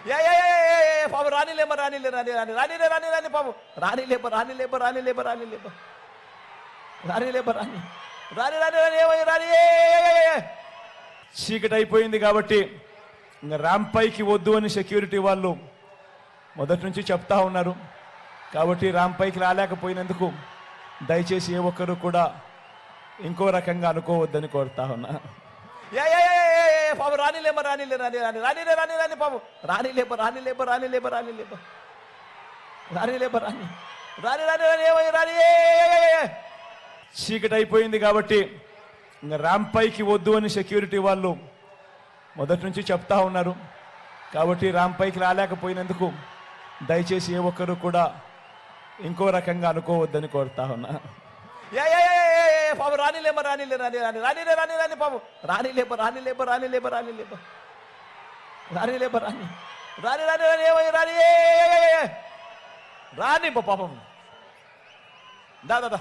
పాపం రానిలేమ రానిలే రాని రాని రానిలే రాని రాని పాపం రానిలేప రానిలేప రానిలేప రానిలేప రానిలేప రాని రాని రాని రాని ఏమయ్య రాని చీకటి అయిపోయింది కాబట్టి ఇంకా ర్యాంప్ పైకి వద్దు అని సెక్యూరిటీ వాళ్ళు మొదటి నుంచి చెప్తా ఉన్నారు. కాబట్టి ర్యాంప్ పైకి రాలేకపోయినందుకు దయచేసి ఏ ఒక్కరు కూడా ఇంకో రకంగా అనుకోవద్దని కోరుతా ఉన్నా. పాపం రానిలేమ రానిలే రాని రాని రానిలే రాని రాని పాపం రానిలేప రానిలేప రానిలేప రానిలేప రానిలేప రాని రాని రాని రాని ఏమయ్య రాని చీకటి అయిపోయింది కాబట్టి ఇంకా ర్యాంప్ పైకి వద్దు అని సెక్యూరిటీ వాళ్ళు మొదటి నుంచి చెప్తా ఉన్నారు. కాబట్టి ర్యాంప్ పైకి రాలేకపోయినందుకు దయచేసి ఏ ఒక్కరు కూడా ఇంకో రకంగా అనుకోవద్దని కోరుతా ఉన్నా. పాపం రానిలేమ రానిలే రాని రాని రానిలే రాని రాని పాపం రానిలేప రానిలేప రానిలేప రానిలేప రానిలేప రాని రాని రాని రాని ఏమయ్య రాని రాని పాపం దా దా